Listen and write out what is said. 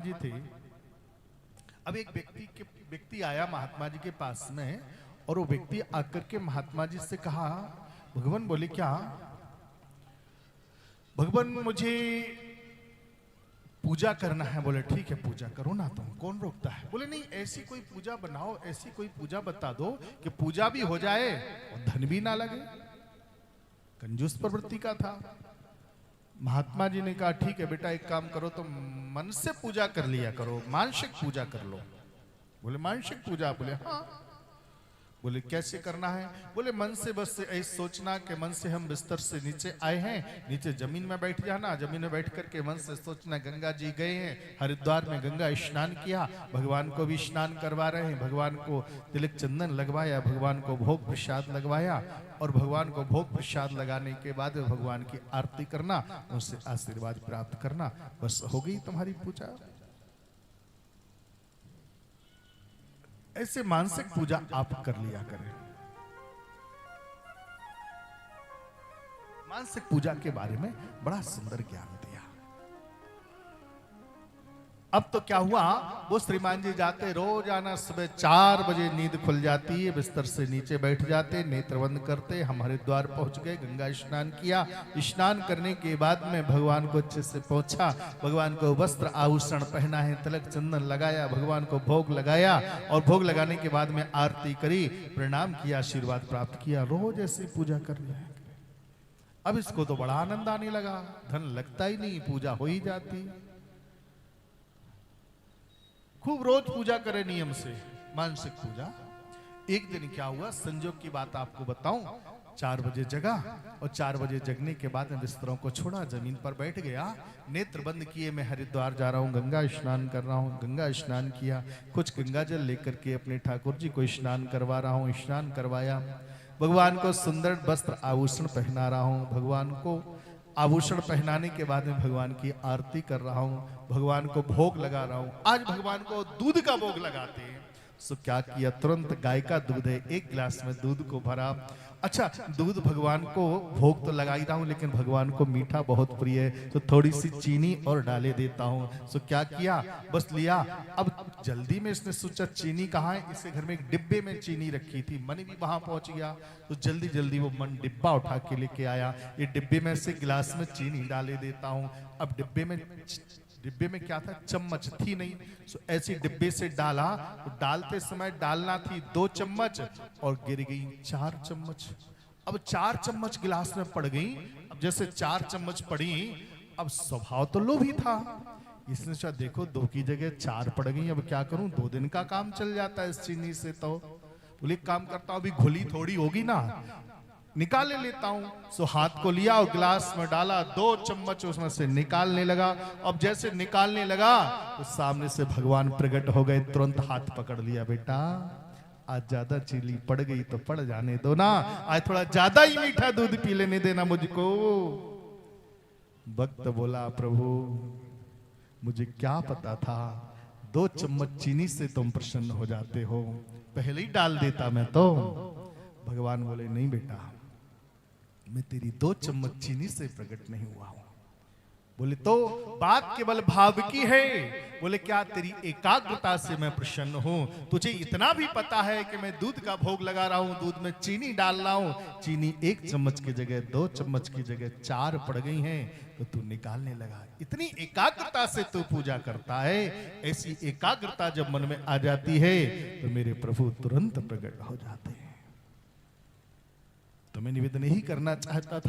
जी थे। अब एक व्यक्ति आया महात्मा जी के पास में, और वो व्यक्ति आकर के महात्मा जी से कहा, भगवान बोले क्या? भगवान मुझे पूजा करना है। बोले ठीक है पूजा करो ना, तुम कौन रोकता है? बोले नहीं, ऐसी कोई पूजा बनाओ, ऐसी कोई पूजा बता दो कि पूजा भी हो जाए और धन भी ना लगे। कंजूस प्रवृत्ति का था। महात्मा जी ने कहा ठीक है बेटा, एक काम करो, तुम मन से पूजा कर लिया करो, मानसिक पूजा कर लो। बोले मानसिक पूजा? बोले हाँ। बोले कैसे करना है? बोले मन से बस ऐसे सोचना कि मन से हम बिस्तर से नीचे आए हैं, नीचे जमीन में बैठ जाना, जमीन में बैठ करके मन से सोचना गंगा जी गए हैं, हरिद्वार में गंगा स्नान किया, भगवान को भी स्नान करवा रहे हैं, भगवान को तिलक चंदन लगवाया, भगवान को भोग प्रसाद लगवाया, और भगवान को भोग प्रसाद लगाने के बाद भगवान की आरती करना, उनसे आशीर्वाद प्राप्त करना, बस हो गई तुम्हारी पूजा। ऐसे मानसिक पूजा आप कर लिया करें। मानसिक पूजा के बारे में बड़ा सुंदर ज्ञान दिया। अब तो क्या हुआ, वो श्रीमान जी जाते, रोजाना सुबह 4 बजे नींद खुल जाती है, बिस्तर से नीचे बैठ जाते, नेत्र बंद करते, हम हरिद्वार पहुंच गए, गंगा स्नान किया, स्नान करने के बाद में भगवान को अच्छे से पहुंचा, भगवान को वस्त्र आभूषण पहना है, तिलक चंदन लगाया, भगवान को भोग लगाया, और भोग लगाने के बाद में आरती करी, प्रणाम किया, आशीर्वाद प्राप्त किया। रोज ऐसी पूजा कर रहे हैं। अब इसको तो बड़ा आनंद आने लगा, धन लगता ही नहीं, पूजा हो ही जाती। खूब रोज पूजा करे नियम से, मानसिक पूजा। एक दिन क्या हुआ, संजोग की बात आपको बताऊं, 4 बजे जगा, और 4 बजे जगने के बाद में बिस्तरों को छोड़ा, जमीन पर बैठ गया, नेत्र बंद किए, मैं हरिद्वार जा रहा हूं, गंगा स्नान कर रहा हूं, गंगा स्नान किया, कुछ गंगा जल लेकर के अपने ठाकुर जी को स्नान करवा रहा हूं, स्नान करवाया, भगवान को सुंदर वस्त्र आभूषण पहना रहा हूं, भगवान को आभूषण पहनाने के बाद में भगवान की आरती कर रहा हूं, भगवान को भोग लगा रहा हूं। आज भगवान को दूध का भोग लगाते हैं, सो क्या किया, तुरंत गाय का दूध है, 1 गिलास में दूध को भरा। अच्छा, दूध भगवान को भोग तो लगा ही रहा हूं, लेकिन भगवान को मीठा बहुत प्रिय है, तो थोड़ी सी चीनी और डाले देता हूं। सो क्या किया, बस लिया। अब जल्दी में इसने सोचा चीनी कहाँ है, इसे घर में एक डिब्बे में चीनी रखी थी, मन भी वहां पहुंच गया, तो जल्दी जल्दी वो मन डिब्बा उठा के लेके आया, ये डिब्बे में से गिलास में चीनी डाले देता हूं। अब डिब्बे में क्या था, चम्मच थी नहीं, सो ऐसी डिब्बे से डाला, तो डालते समय डालना थी 2 चम्मच, और गिर गई 4 चम्मच। अब 4 चम्मच गिलास में पड़ गई। अब जैसे 4 चम्मच पड़ी, अब स्वभाव तो लोभी था, इसने सोचा देखो 2 की जगह 4 पड़ गई, अब क्या करूं, 2 दिन का काम चल जाता है इस चीनी से। तो बोले काम करता हूं, अभी घुली थोड़ी होगी ना, निकाल लेता हूं। सो हाथ को लिया और गिलास में डाला, 2 चम्मच उसमें से निकालने लगा। अब जैसे निकालने लगा तो सामने से भगवान प्रकट हो गए, तुरंत हाथ पकड़ लिया, बेटा आज ज्यादा चीनी पड़ गई तो पड़ जाने दो ना, आज थोड़ा ज्यादा ही मीठा दूध पी लेने देना मुझको। भक्त बोला प्रभु मुझे क्या पता था 2 चम्मच चीनी से तुम प्रसन्न हो जाते हो, पहले ही डाल देता मैं तो। भगवान बोले नहीं बेटा, मैं तेरी 2 चम्मच चीनी से प्रकट नहीं हुआ हूं। बोले तो बात केवल भाव की है। बोले क्या, तेरी एकाग्रता से मैं प्रसन्न हूं। तुझे इतना भी पता है कि मैं दूध का भोग लगा रहा हूं, दूध में चीनी डाल रहा हूं, चीनी 1 चम्मच की जगह 2 चम्मच की जगह 4 पड़ गई हैं, तो तू निकालने लगा। इतनी एकाग्रता से तू पूजा करता है, ऐसी एकाग्रता जब मन में आ जाती है तो मेरे प्रभु तुरंत प्रकट हो जाते हैं। तो मैं निवेदन यही करना चाहता था।